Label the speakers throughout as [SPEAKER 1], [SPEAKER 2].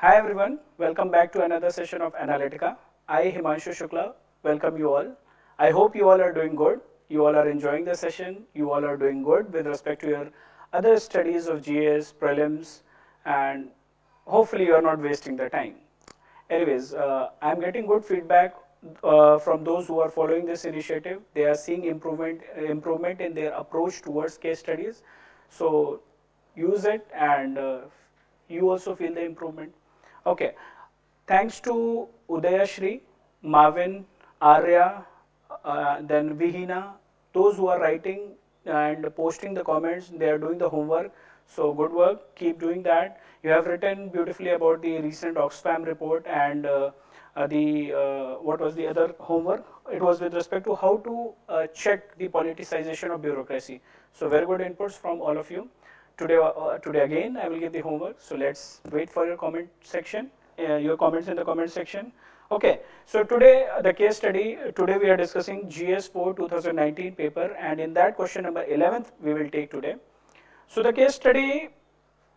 [SPEAKER 1] Hi everyone, welcome back to another session of Analytica. I, Himanshu Shukla, welcome you all. I hope you all are doing good. You all are enjoying the session. You all are doing good with respect to your other studies of GS, prelims, and hopefully you are not wasting the time. Anyways, I'm getting good feedback from those who are following this initiative. They are seeing improvement in their approach towards case studies. So use it and you also feel the improvement. Okay, thanks to Udayashri, Marvin, Arya, then Vihina, those who are writing and posting the comments, they are doing the homework. So good work, keep doing that. You have written beautifully about the recent Oxfam report and what was the other homework? It was with respect to how to check the politicization of bureaucracy. So very good inputs from all of you. Today again, I will give the homework. So let's wait for your comment section, your comments in the comment section. Okay, so today the case study, today we are discussing GS4 2019 paper, and in that question number 11th we will take today. So the case study,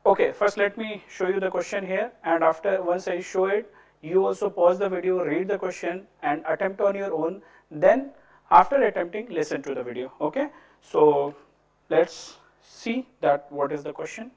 [SPEAKER 1] okay, first let me show you the question here, and after once I show it, you also pause the video, read the question and attempt on your own. Then after attempting, listen to the video. Okay, so let's see that what is the question.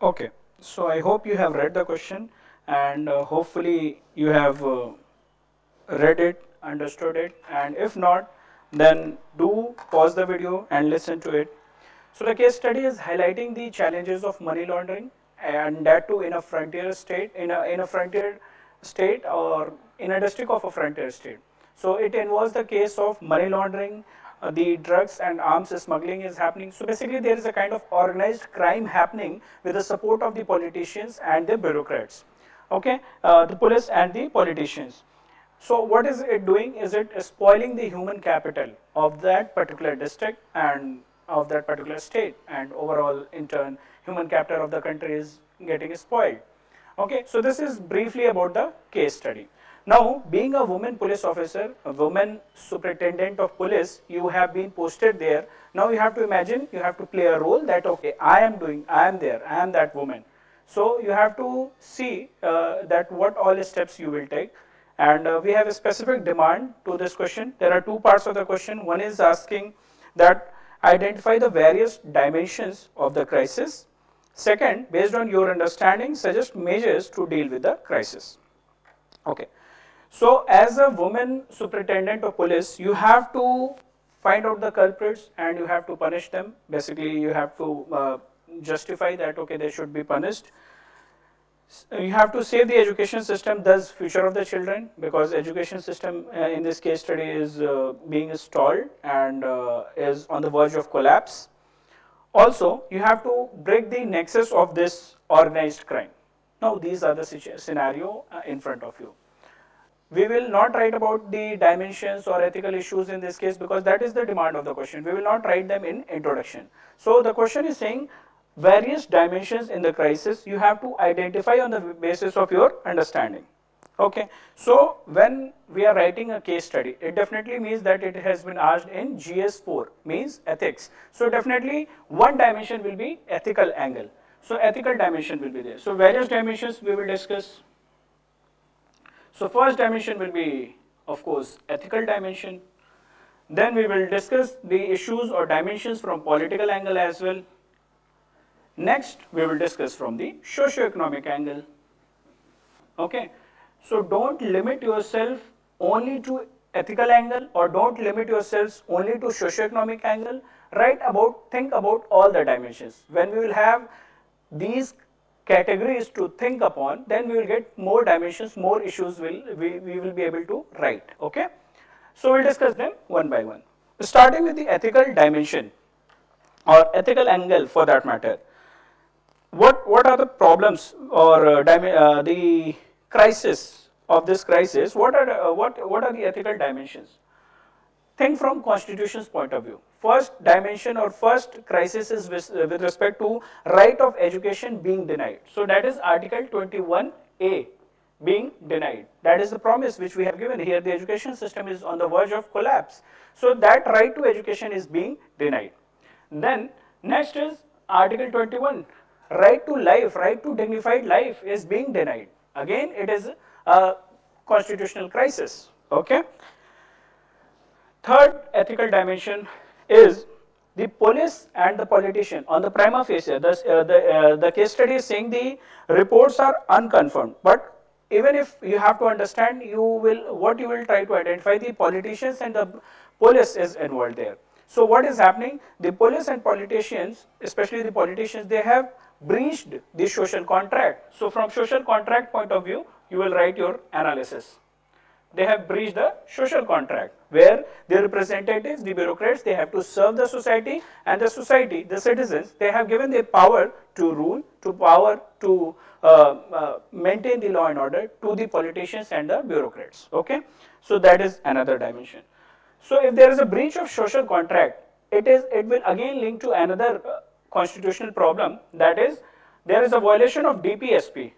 [SPEAKER 1] Okay, so I hope you have read the question and hopefully you have read it, understood it, and if not, then do pause the video and listen to it. So the case study is highlighting the challenges of money laundering, and that too in a frontier state, in a frontier state or in a district of a frontier state. So it involves the case of money laundering, the drugs and arms smuggling is happening. So basically there is a kind of organized crime happening with the support of the politicians and the bureaucrats. Okay, the police and the politicians. So what is it doing? Is it spoiling the human capital of that particular district and of that particular state, and overall in turn human capital of the country is getting spoiled. Okay, so this is briefly about the case study. Now, being a woman police officer, a woman superintendent of police, you have been posted there. Now you have to imagine, you have to play a role that, okay, I am there, I am that woman. So you have to see that what all steps you will take. And we have a specific demand to this question. There are two parts of the question. One is asking that identify the various dimensions of the crisis. Second, based on your understanding, suggest measures to deal with the crisis. Okay. So as a woman superintendent of police, you have to find out the culprits and you have to punish them. Basically, you have to justify that, okay, they should be punished. You have to save the education system, thus future of the children, because education system in this case study is being stalled and is on the verge of collapse. Also, you have to break the nexus of this organized crime. Now, these are the scenario in front of you. We will not write about the dimensions or ethical issues in this case because that is the demand of the question. We will not write them in introduction. So the question is saying various dimensions in the crisis you have to identify on the basis of your understanding. Okay, so when we are writing a case study, it definitely means that it has been asked in GS4, means ethics. So definitely one dimension will be ethical angle. So ethical dimension will be there. So various dimensions we will discuss. So first dimension will be, of course, ethical dimension. Then we will discuss the issues or dimensions from political angle as well. Next, we will discuss from the socioeconomic angle. Okay, so don't limit yourself only to ethical angle or don't limit yourselves only to socioeconomic angle. think about all the dimensions. When we will have these categories to think upon, then we will get more dimensions, more issues we will be able to write. Okay, so we'll discuss them one by one, starting with the ethical dimension or ethical angle for that matter. What are the problems or the crisis of this crisis? What are the ethical dimensions? Think from constitution's point of view. First dimension or first crisis is with respect to right of education being denied. So that is Article 21A being denied. That is the promise which we have given here. The education system is on the verge of collapse. So that right to education is being denied. Then next is Article 21. Right to life, right to dignified life is being denied. Again, it is a constitutional crisis. Okay. Third ethical dimension is the police and the politician. On the prima facie, the case study is saying the reports are unconfirmed. But even if you have to understand, what you will try to identify, the politicians and the police is involved there. So what is happening? The police and politicians, especially the politicians, they have breached the social contract. So from social contract point of view, you will write your analysis. They have breached the social contract, where the representatives, the bureaucrats, they have to serve the society, and the society, the citizens, they have given the power to rule, to power to maintain the law and order to the politicians and the bureaucrats. Okay, so that is another dimension. So if there is a breach of social contract, it will again link to another constitutional problem, that is, there is a violation of DPSP.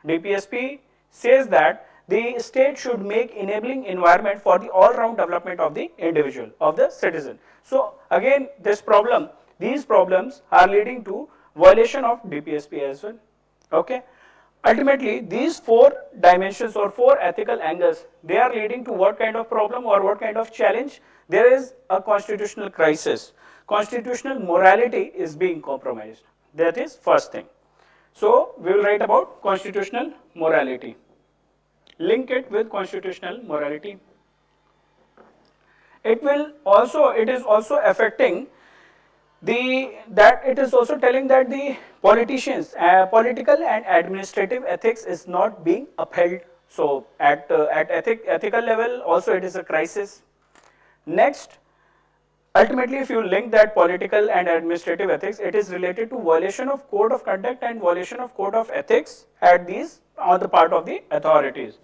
[SPEAKER 1] DPSP says that the state should make enabling environment for the all-round development of the individual, of the citizen. So again, these problems are leading to violation of DPSP as well. Okay. Ultimately, these four dimensions or four ethical angles, they are leading to what kind of problem or what kind of challenge? There is a constitutional crisis. Constitutional morality is being compromised. That is first thing. So we will write about constitutional morality. Link it with constitutional morality. It is also affecting it is also telling that the politicians, political and administrative ethics is not being upheld. So at ethical level also it is a crisis. Next, ultimately if you link that political and administrative ethics, it is related to violation of code of conduct and violation of code of ethics on the part of the authorities.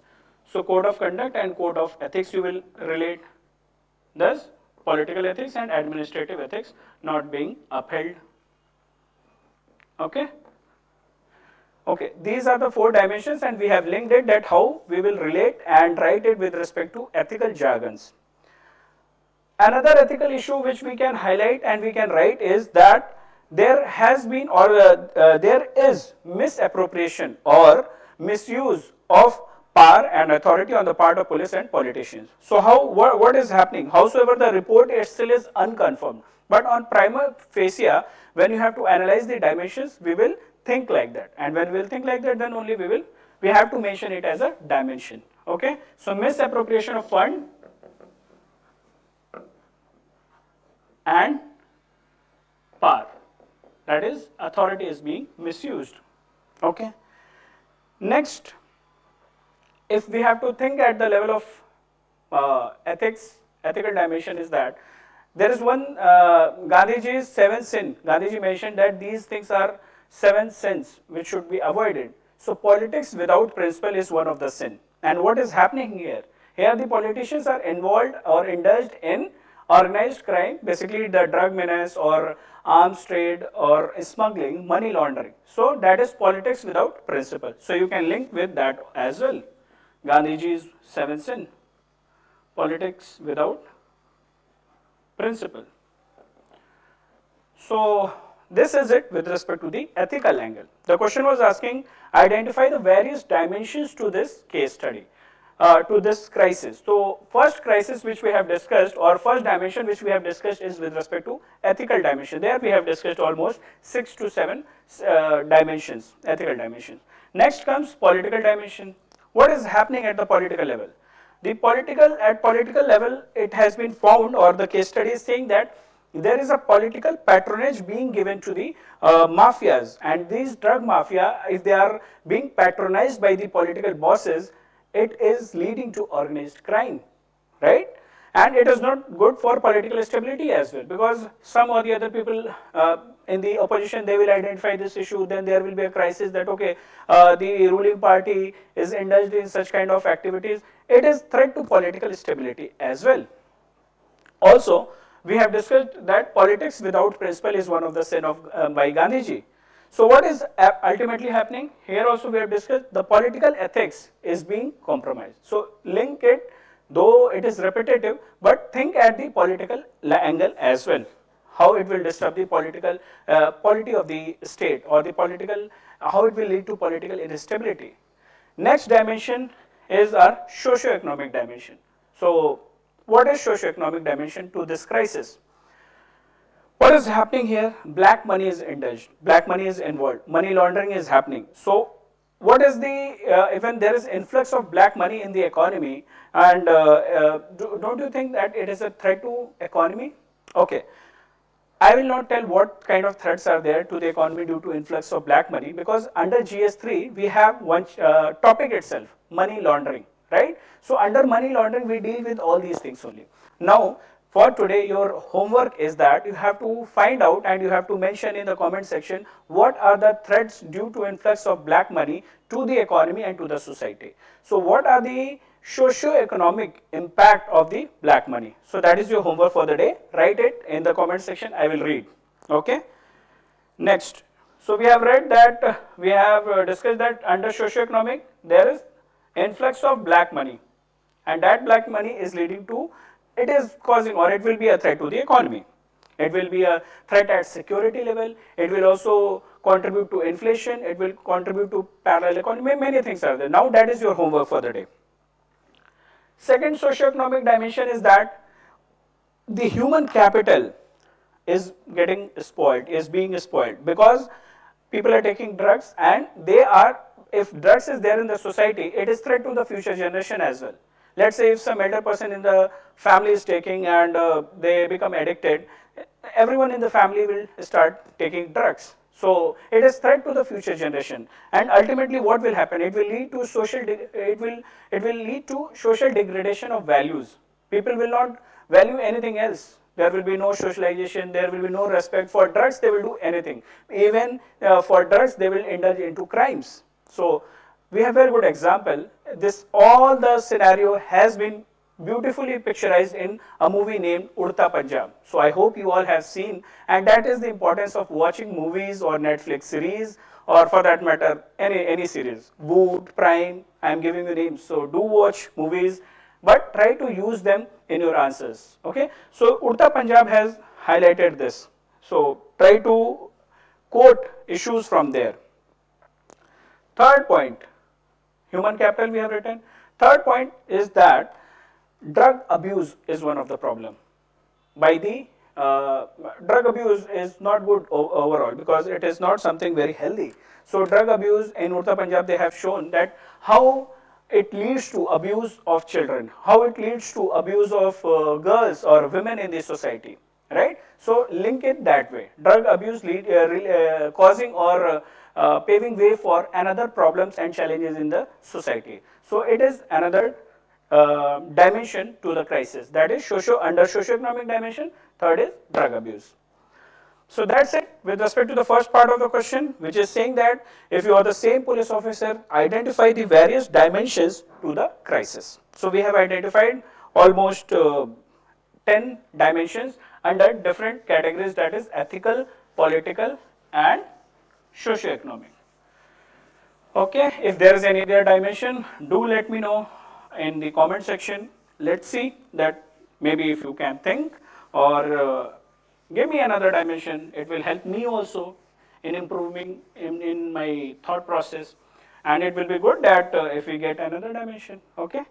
[SPEAKER 1] So code of conduct and code of ethics you will relate. Thus political ethics and administrative ethics not being upheld. Okay. Okay, these are the four dimensions, and we have linked it, that how we will relate and write it with respect to ethical jargons. Another ethical issue which we can highlight and we can write is that there has been there is misappropriation or misuse of power and authority on the part of police and politicians. So what is happening? Howsoever the report still is unconfirmed, but on prima facie, when you have to analyze the dimensions, we will think like that, and when we will think like that, then only we have to mention it as a dimension. Okay, so misappropriation of fund and power, that is authority is being misused. Okay, next, if we have to think at the level of ethical dimension is that there is one Gandhiji's 7 sin. Gandhiji mentioned that these things are 7 sins which should be avoided. So politics without principle is one of the sin. And what is happening here? Here the politicians are involved or indulged in organized crime, basically the drug menace or arms trade or smuggling, money laundering. So that is politics without principle. So you can link with that as well. Gandhiji's 7 sin, politics without principle. So this is it with respect to the ethical angle. The question was asking, identify the various dimensions to this case study, to this crisis. So first crisis which we have discussed, or first dimension which we have discussed, is with respect to ethical dimension. There we have discussed almost 6 to 7 dimensions, ethical dimensions. Next comes political dimension. What is happening at the political level? At political level, it has been found, or the case study is saying that there is a political patronage being given to the mafias, and these drug mafia, if they are being patronized by the political bosses, it is leading to organized crime, right? And it is not good for political stability as well, because some or the other people in the opposition, they will identify this issue, then there will be a crisis that okay, the ruling party is indulged in such kind of activities. It is threat to political stability as well. Also, we have discussed that politics without principle is one of the sin of by Gandhiji. So what is ultimately happening? Here also we have discussed the political ethics is being compromised. So link it, though it is repetitive, but think at the political angle as well. How it will disturb the political polity of the state, or the political, how it will lead to political instability. Next dimension is our socio-economic dimension. So what is socio-economic dimension to this crisis? What is happening here? Black money is indulged, black money is involved, money laundering is happening. So what is the, even there is influx of black money in the economy, and don't you think that it is a threat to economy? Okay. I will not tell what kind of threats are there to the economy due to influx of black money, because under GS3 we have one topic itself, money laundering, right? So under money laundering we deal with all these things only. Now for today your homework is that you have to find out and you have to mention in the comment section what are the threats due to influx of black money to the economy and to the society. So what are the socio-economic impact of the black money? So that is your homework for the day. Write it in the comment section, I will read. Okay. Next. So we have read that, we have discussed that under socio-economic there is influx of black money, and that black money is leading to, it is causing, or it will be a threat to the economy. It will be a threat at security level. It will also contribute to inflation. It will contribute to parallel economy. Many things are there. Now that is your homework for the day. Second socio-economic dimension is that the human capital is getting spoiled, is being spoiled, because people are taking drugs, and they are, if drugs is there in the society, it is threat to the future generation as well. Let's say if some elder person in the family is taking and they become addicted, everyone in the family will start taking drugs. So it is threat to the future generation, and ultimately what will happen? It will lead to social degradation of values. People will not value anything else. There will be no socialization. There will be no respect for drugs. They will do anything. Even for drugs, they will indulge into crimes. So we have a very good example. This all the scenario has been beautifully picturized in a movie named Udta Punjab. So I hope you all have seen, and that is the importance of watching movies or Netflix series, or for that matter any series. Wood, Prime, I am giving you names. So do watch movies, but try to use them in your answers. Okay. So Udta Punjab has highlighted this. So try to quote issues from there. Third point, human capital we have written. Third point is that drug abuse is one of the problem. By the drug abuse is not good overall, because it is not something very healthy. So drug abuse in Uttar Punjab, they have shown that how it leads to abuse of children, how it leads to abuse of girls or women in the society, right? So link it that way. Drug abuse causing or paving way for another problems and challenges in the society. So it is another dimension to the crisis, that is under socio-economic dimension. Third is drug abuse. So that's it with respect to the first part of the question, which is saying that if you are the same police officer, identify the various dimensions to the crisis. So we have identified almost 10 dimensions under different categories, that is ethical, political and socio-economic. Okay, if there is any other dimension, do let me know in the comment section. Let's see that maybe if you can think or give me another dimension, it will help me also in improving in my thought process, and it will be good that if we get another dimension. Okay,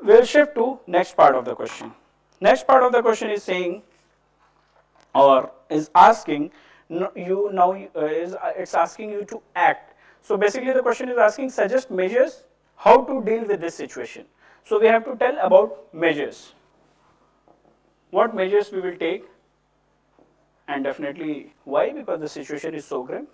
[SPEAKER 1] we'll shift to next part of the question. Next part of the question is saying, or is asking you now, it's asking you to act. So basically the question is asking suggest measures how to deal with this situation. So we have to tell about measures. What measures we will take and definitely why? Because the situation is so grim.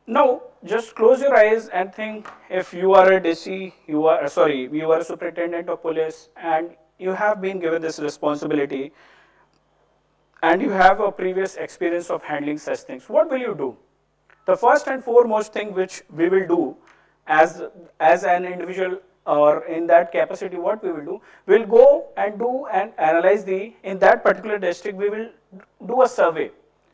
[SPEAKER 1] Now, just close your eyes and think, if you are a DC, you are a superintendent of police, and you have been given this responsibility, and you have a previous experience of handling such things. What will you do? The first and foremost thing which we will do as an individual or in that capacity, what we will do, we'll go and do and analyze in that particular district, we will do a survey.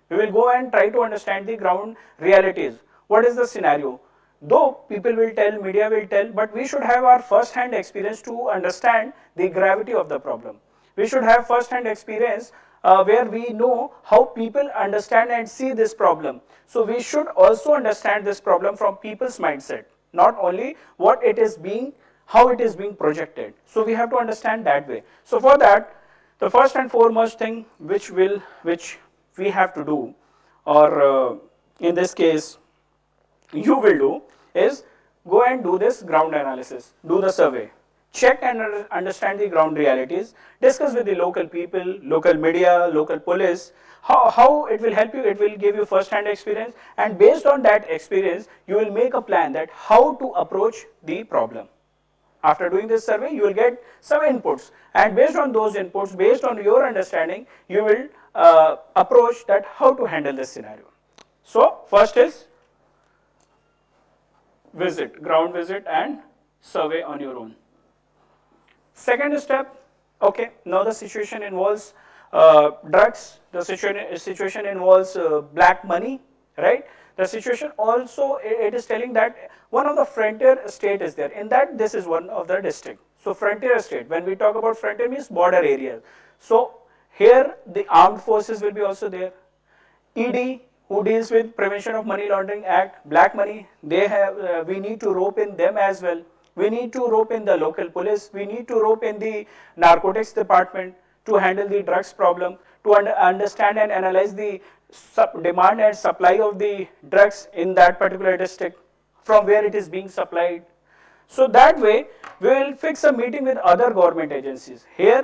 [SPEAKER 1] We will go and try to understand the ground realities. What is the scenario? Though people will tell, media will tell, but we should have our first-hand experience to understand the gravity of the problem. We should have first-hand experience where we know how people understand and see this problem. So we should also understand this problem from people's mindset, not only what it is being, how it is being projected. So we have to understand that way. So for that, the first and foremost thing which we have to do, or in this case you will do, is go and do this ground analysis, do the survey, check and understand the ground realities, discuss with the local people, local media, local police, how it will help you. It will give you first hand experience, and based on that experience you will make a plan that how to approach the problem. After doing this survey, you will get some inputs, and based on those inputs, based on your understanding, you will approach that how to handle this scenario. So first is ground visit and survey on your own. Second step, okay, now the situation involves drugs, the situation involves black money, right? The situation also, it is telling that one of the frontier state is there. In that, this is one of the district. So frontier state, when we talk about frontier, means border areas. So here the armed forces will be also there. ED, who deals with Prevention of Money Laundering Act, black money, they have, we need to rope in them as well. We need to rope in the local police, we need to rope in the narcotics department to handle the drugs problem, to understand and analyze the demand and supply of the drugs in that particular district, from where it is being supplied. So that way, we will fix a meeting with other government agencies. Here,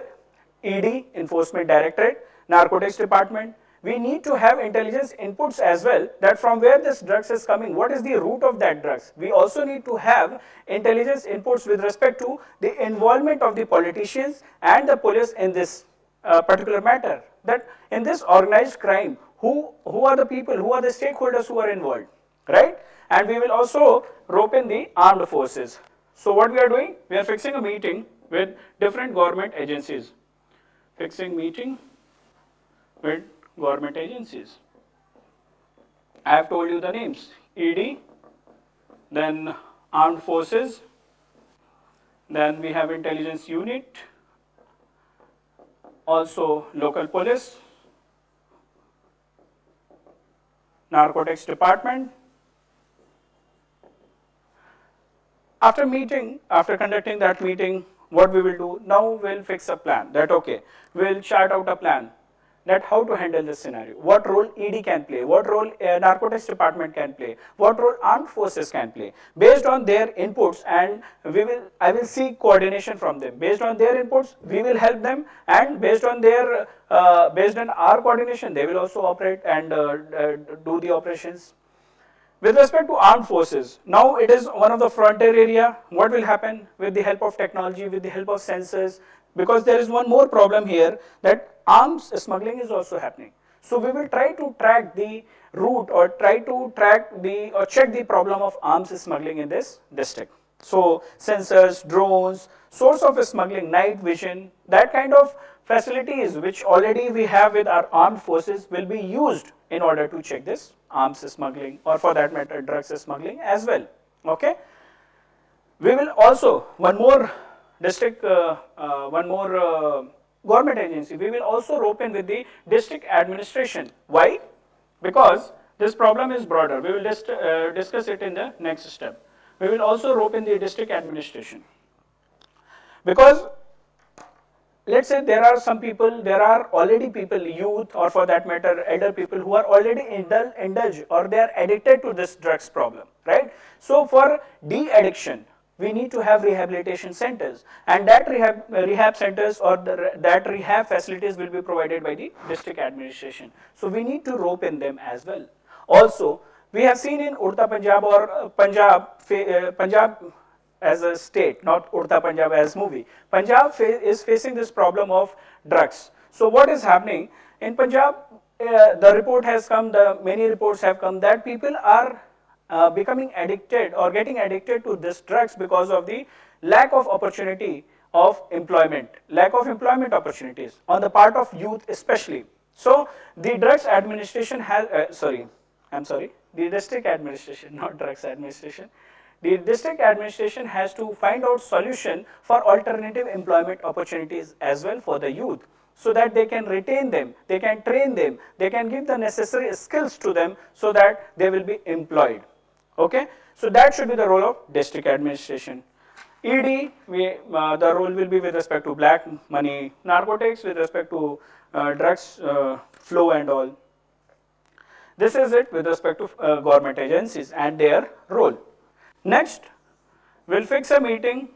[SPEAKER 1] ED, Enforcement Directorate, Narcotics Department, we need to have intelligence inputs as well, that from where this drugs is coming, what is the root of that drugs. We also need to have intelligence inputs with respect to the involvement of the politicians and the police in this particular matter, that in this organized crime, who are the people, who are the stakeholders who are involved, right? And we will also rope in the armed forces. So what we are doing, we are fixing a meeting with different government agencies, fixing meeting with government agencies. I have told you the names, ED, then armed forces, then we have intelligence unit, also local police, narcotics department. After conducting that meeting, what we will do, now we will fix a plan, that okay, we will chart out a plan, that how to handle this scenario, what role ED can play, what role narcotics department can play, what role armed forces can play. Based on their inputs, and I will seek coordination from them. Based on their inputs, we will help them, and based on our coordination, they will also operate and do the operations. With respect to armed forces, now it is one of the frontier area. What will happen with the help of technology, with the help of sensors? Because there is one more problem here, that arms smuggling is also happening. So we will try to track the route, or try to check the problem of arms smuggling in this district. So sensors, drones, source of smuggling, night vision, that kind of facilities which already we have with our armed forces will be used in order to check this arms smuggling, or for that matter drugs smuggling as well. Okay. We will also, one more government agency, we will also rope in with the district administration. Why? Because this problem is broader. We will discuss it in the next step. We will also rope in the district administration. Because let's say there are already people, youth, or for that matter elder people, who are already indulged or they are addicted to this drugs problem, right? So for de-addiction, we need to have rehabilitation centers, and that rehab centers or that rehab facilities will be provided by the district administration. So we need to rope in them as well. Also, we have seen in Urta Punjab or Punjab as a state, not Urta Punjab as movie. Punjab is facing this problem of drugs. So what is happening in Punjab? The report has come, many reports have come that people are becoming addicted or getting addicted to this drugs because of the lack of opportunity of employment, lack of employment opportunities on the part of youth especially. So the drugs administration has, the district administration, not drugs administration. The district administration has to find out solution for alternative employment opportunities as well for the youth, so that they can retain them, they can train them, they can give the necessary skills to them so that they will be employed. Okay, so that should be the role of district administration. ED, the role will be with respect to black money, narcotics, with respect to drugs flow and all. This is it with respect to government agencies and their role. Next, we'll fix a meeting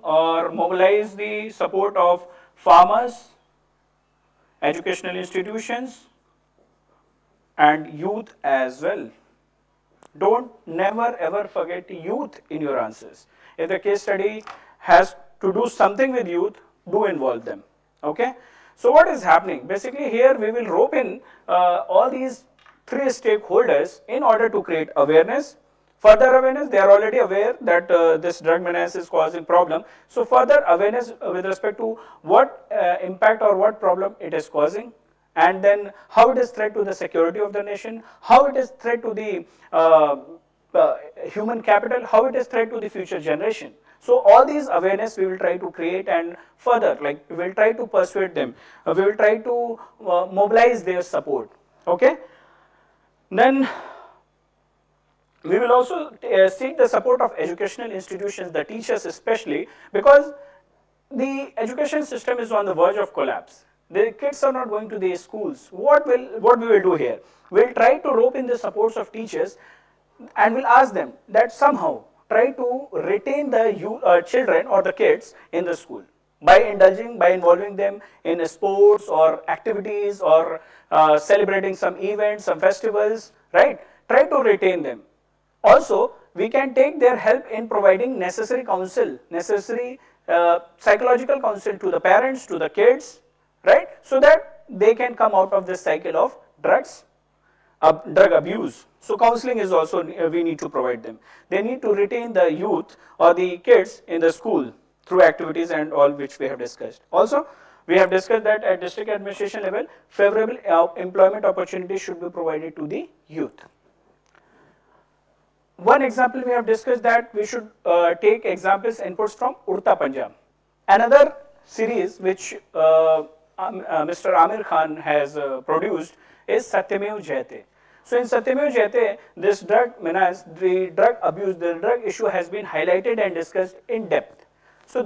[SPEAKER 1] or mobilize the support of farmers, educational institutions, and youth as well. Don't never ever forget youth in your answers. If the case study has to do something with youth, do involve them. Okay. So what is happening? Basically here we will rope in all these three stakeholders in order to create awareness. Further awareness, they are already aware that this drug menace is causing problem. So further awareness with respect to what impact or what problem it is causing, and then how it is threat to the security of the nation, how it is threat to the human capital, how it is threat to the future generation. So all these awareness we will try to create, and further, like we will try to persuade them, we will try to mobilize their support. Okay. Then we will also seek the support of educational institutions, the teachers especially, because the education system is on the verge of collapse. The kids are not going to the schools. What we will do here? We'll try to rope in the supports of teachers, and we'll ask them that somehow try to retain the children or the kids in the school by involving them in sports or activities or celebrating some events, some festivals, right? Try to retain them. Also, we can take their help in providing necessary counsel, necessary psychological counsel to the parents, to the kids, right? So that they can come out of this cycle of drugs, drug abuse. So counseling is also, we need to provide them. They need to retain the youth or the kids in the school through activities and all which we have discussed. Also, we have discussed that at district administration level, favorable employment opportunities should be provided to the youth. One example we have discussed that we should take examples, inputs from Urta Punjab. Another series which Mr. Amir Khan has produced is Satyamev Jayate. So in Satyamev Jayate, this drug menace, the drug abuse, the drug issue has been highlighted and discussed in depth. So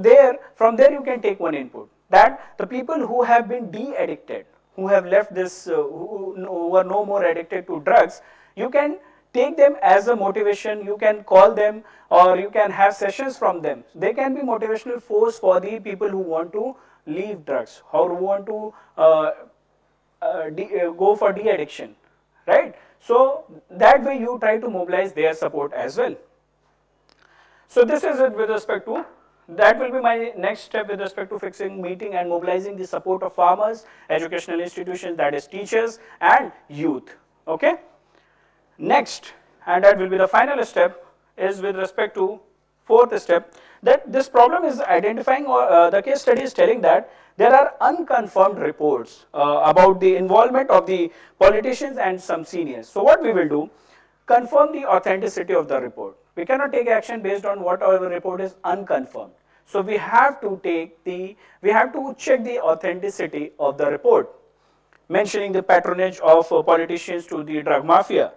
[SPEAKER 1] from there you can take one input, that the people who have been de-addicted, who have left this, who are no more addicted to drugs, you can take them as a motivation, you can call them or you can have sessions from them. They can be motivational force for the people who want to leave drugs or who want to go for de-addiction, right? So that way you try to mobilize their support as well. So this is it with respect to, that will be my next step with respect to fixing meeting and mobilizing the support of farmers, educational institutions, that is teachers and youth. Okay. Next, and that will be the final step, is with respect to fourth step, that this problem is identifying, or the case study is telling that there are unconfirmed reports about the involvement of the politicians and some seniors. So what we will do, confirm the authenticity of the report. We cannot take action based on whatever report is unconfirmed. So we have to check the authenticity of the report, mentioning the patronage of politicians to the drug mafia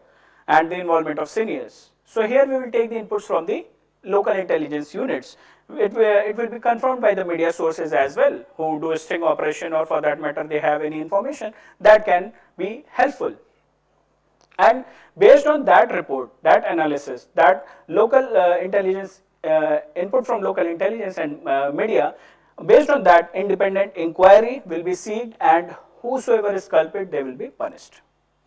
[SPEAKER 1] and the involvement of seniors. So here we will take the inputs from the local intelligence units. It will be confirmed by the media sources as well, who do a sting operation, or for that matter they have any information that can be helpful. And based on that report, that analysis, that local intelligence, input from local intelligence and media, based on that, independent inquiry will be seeked, and whosoever is culprit, they will be punished.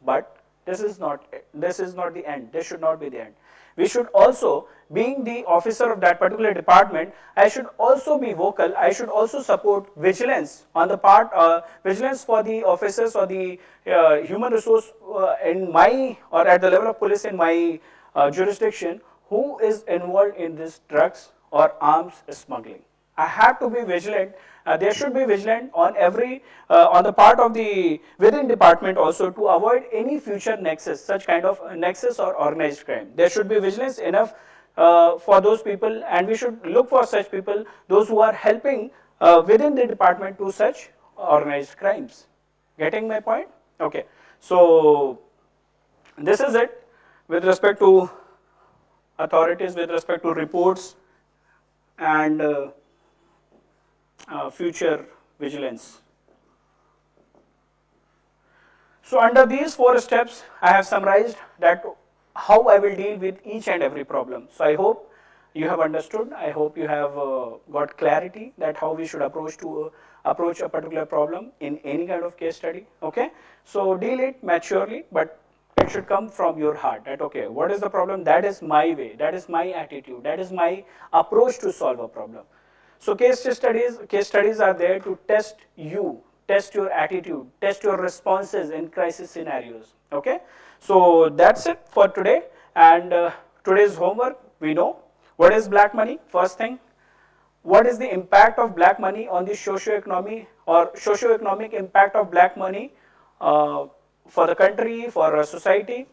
[SPEAKER 1] But this is not the end. This should not be the end. We should also, being the officer of that particular department, I should also be vocal. I should also support vigilance on the part, vigilance for the officers or the human resource in my, or at the level of police in my jurisdiction, who is involved in this drugs or arms smuggling. I have to be vigilant. There should be vigilant on every, on the part of the within department also, to avoid any future nexus, such kind of nexus or organized crime. There should be vigilance enough for those people, and we should look for such people, those who are helping within the department to such organized crimes. Getting my point? Okay. So this is it with respect to authorities, with respect to reports and future vigilance. So under these 4 steps, I have summarized that how I will deal with each and every problem. So I hope you have understood. I hope you have got clarity that how we should approach a particular problem in any kind of case study. Okay. So deal it maturely, but it should come from your heart that, okay, what is the problem? That is my way. That is my attitude. That is my approach to solve a problem. So case studies are there to test you, test your attitude, test your responses in crisis scenarios. Okay. So that's it for today. And today's homework, we know what is black money. First thing, what is the impact of black money on the socioeconomic or socioeconomic impact of black money for the country, for a society.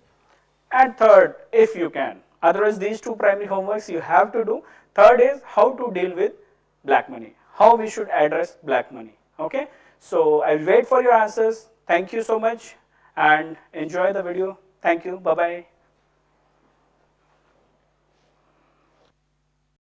[SPEAKER 1] And third, if you can, otherwise these 2 primary homeworks you have to do. Third is how to deal with black money, how we should address black money. Okay. So I'll wait for your answers. Thank you so much and enjoy the video. Thank you. Bye bye.